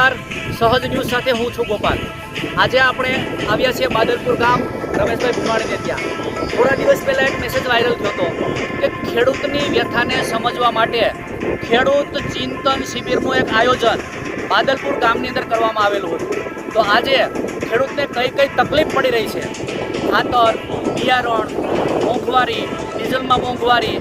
નમસ્કાર, સહજ ન્યૂઝ સાથે હું છું ગોપાલ। આજે આપણે આવ્યા છીએ બાદલપુર ગામ રમેશભાઈ ભીમાણીને ત્યાં। થોડા દિવસ પહેલાં એક મેસેજ વાયરલ થયો હતો કે ખેડૂતની વ્યથાને સમજવા માટે ખેડૂત ચિંતન શિબિરનું એક આયોજન બાદલપુર ગામની અંદર કરવામાં આવેલું હતું। તો આજે ખેડૂતને કઈ કઈ તકલીફ પડી રહી છે, ખાતર, બિયારણ, મોંઘવારી, ડીઝલમાં મોંઘવારી,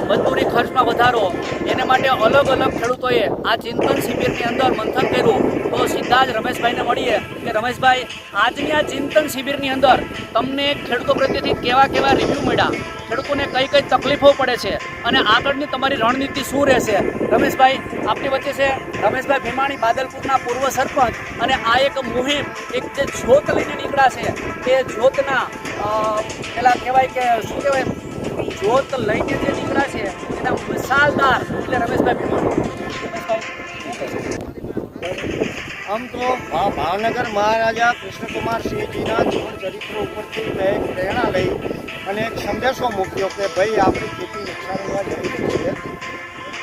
મજૂરી ખર્ચમાં વધારો, એને માટે અલગ અલગ ખેડૂતોએ આ ચિંતન શિબિરની અંદર મંથન કર્યું। તો સીધા જ રમેશભાઈને મળીએ કે રમેશભાઈ, આજની આ ચિંતન શિબિરની અંદર તમને ખેડૂતો પ્રત્યેથી કેવા કેવા રિવ્યૂ મળ્યા, ખેડૂતોને કઈ કઈ તકલીફો પડે છે અને આગળની તમારી રણનીતિ શું રહેશે? રમેશભાઈ, આપણી વચ્ચે છે રમેશભાઈ ભીમાણી, બાદલપુરના પૂર્વ સરપંચ, અને આ એક મુહિમ, એક જે જ્યોત લઈને નીકળ્યા છે, તે જ્યોતના પેલા કહેવાય કે શું કહેવાય, જ્યોત લઈને જે નીકળ્યા છે એના મિસાલદાર એટલે રમેશભાઈ ભીમાણી। આમ તો ભાવનગર મહારાજા કૃષ્ણકુમાર સિંહજીના જીવન ચરિત્ર ઉપરથી મેં એક પ્રેરણા લઈ અને એક સંદેશો મૂક્યો કે ભાઈ આપણી ખેતી નુકસાનવા જઈ રહી છે,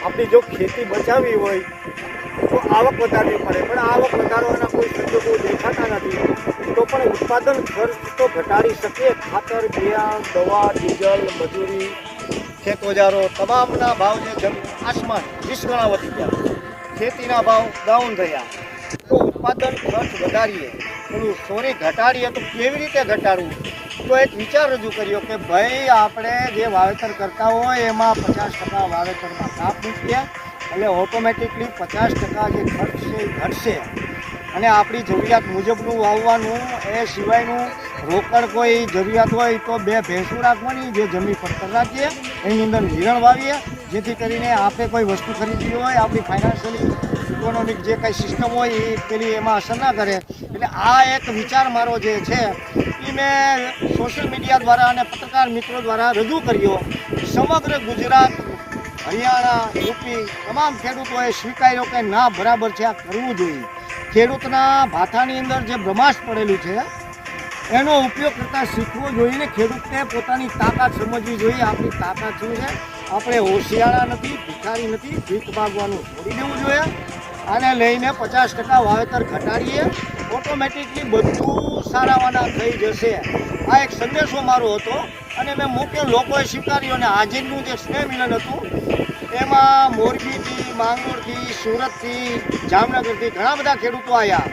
આપણી જો ખેતી બચાવવી હોય તો આવક વધારવી પડે, પણ આવક વધારવાના કોઈ સંજોગો દેખાતા નથી, તો પણ ઉત્પાદન ખર્ચ તો ઘટાડી શકીએ। ખાતર, બિયારણ, દવા, ડીઝલ, મજૂરી, ખેત ઓજારો તમામના ભાવ જે આસમાન 20 ગણા વધી ગયા, ખેતીના ભાવ ડાઉન થયા, તો ઉત્પાદન ખર્ચ વધારીએ, થોડું સોરી ઘટાડીએ તો કેવી રીતે ઘટાડવું? તો એક વિચાર રજૂ કર્યો કે ભાઈ આપણે જે વાવેતર કરતા હોય એમાં 50% વાવેતરમાં કાપ મૂકીએ એટલે ઓટોમેટિકલી 50% જે ખર્ચ છે એ ઘટશે અને આપણી જરૂરિયાત મુજબનું વાવવાનું, એ સિવાયનું રોકડ કોઈ જરૂરિયાત હોય તો 2 ભેંસું રાખવાની, જે જમીન પડતર રાખીએ એની અંદર નિરણ વાવીએ, જેથી કરીને આપણે કોઈ વસ્તુ ખરીદવી હોય, આપણી ફાઇનાન્શિયલી ઇકોનોમિક જે કંઈ સિસ્ટમ હોય એ પેલી એમાં અસર ના કરે। એટલે આ એક વિચાર મારો જે છે એ મેં સોશિયલ મીડિયા દ્વારા અને પત્રકાર મિત્રો દ્વારા રજૂ કર્યો। સમગ્ર ગુજરાત, હરિયાણા, યુપી તમામ ખેડૂતોએ સ્વીકાર્યો કે ના, બરાબર છે, આ કરવું જોઈએ। ખેડૂતના ભાથાની અંદર જે બ્રહ્માસ્ત્ર પડેલું છે એનો ઉપયોગ કરતાં શીખવો જોઈએ ને ખેડૂતને પોતાની તાકાત સમજવી જોઈએ। આપણી તાકાત શું છે? આપણે હોશિયાળા નથી, ભિખારી નથી, ભીખ માગવાનું છોડી દેવું જોઈએ। આને લઈને 50% વાવેતર ઘટાડીએ, ઓટોમેટિકલી બધું સારાવાના થઈ જશે। આ એક સંદેશો મારો હતો અને મેં મૂક્યો, લોકોએ સ્વીકાર્યો અને હાજરનું જે સ્નેહ મિલન હતું એમાં મોરબીથી, માંગરોળથી, સુરતથી, જામનગરથી ઘણા બધા ખેડૂતો આવ્યા।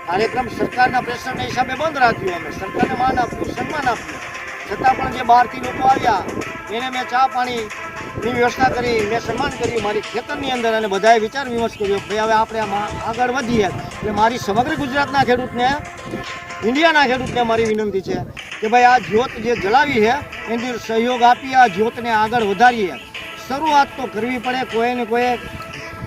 કાર્યક્રમ સરકારના પ્રેશરના હિસાબે બંધ રાખ્યો, અમે સરકારને માન આપ્યું, સન્માન આપ્યું, છતાં પણ જે બહારથી લોકો આવ્યા એને મેં ચા પાણીની વ્યવસ્થા કરી, મેં સન્માન કર્યું મારી ખેતરની અંદર અને બધાએ વિચાર વિમર્શ કર્યો ભાઈ હવે આપણે આમાં આગળ વધીએ। એટલે મારી સમગ્ર ગુજરાતના ખેડૂતને, ઇન્ડિયાના ખેડૂતને મારી વિનંતી છે કે ભાઈ આ જ્યોત જે જલાવી છે એની સહયોગ આપીએ, આ જ્યોતને આગળ વધારીએ। શરૂઆત તો કરવી પડે, કોઈને કોઈ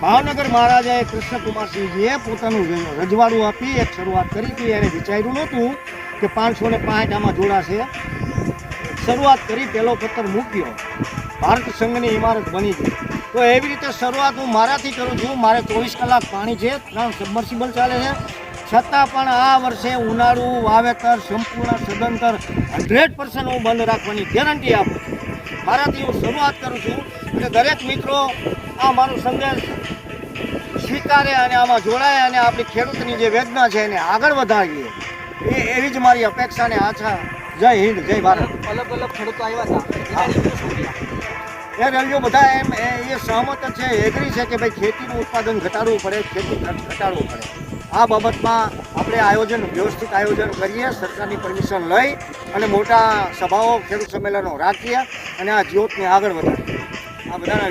ભાવનગર મહારાજાએ કૃષ્ણકુમારસિંહજીએ પોતાનું રજવાડું આપી એક શરૂઆત કરી હતી। એને વિચાર્યું નહોતું કે 565 આમાં જોડાશે, શરૂઆત કરી, પહેલો પથ્થર મૂક્યો, ભારત સંઘની ઇમારત બની ગઈ। તો એવી રીતે શરૂઆત હું મારાથી કરું છું। મારે 24 કલાક પાણી છે, 3 સબમર્સિબલ ચાલે છે, છતાં પણ આ વર્ષે ઉનાળુ વાવેતર સંપૂર્ણ સદંતર 100% હું બંધ રાખવાની ગેરંટી આપું છું। મારાથી હું શરૂઆત કરું છું એટલે દરેક મિત્રો આ મારો સંદેશ સ્વીકારે અને આમાં જોડાય અને આપણી ખેડૂતની જે વેદના છે એને આગળ વધારીએ, એવી જ મારી અપેક્ષા અને આશા। જય હિન્દ, જય ભારત। અલગ અલગ ખેડૂતો આવ્યા હતા, એ રેલીઓ બધા એમ એ સહમત છે, એગ્રી છે કે ભાઈ ખેતીનું ઉત્પાદન ઘટાડવું પડે, ખેતી ખર્ચ ઘટાડવો પડે। આ બાબતમાં આપણે આયોજન, વ્યવસ્થિત આયોજન કરીએ, સરકારની પરમિશન લઈ અને મોટા સભાઓ, ખેડૂત સંમેલનો રાખીએ અને આ જ્યોતને આગળ વધારીએ। આ બધાના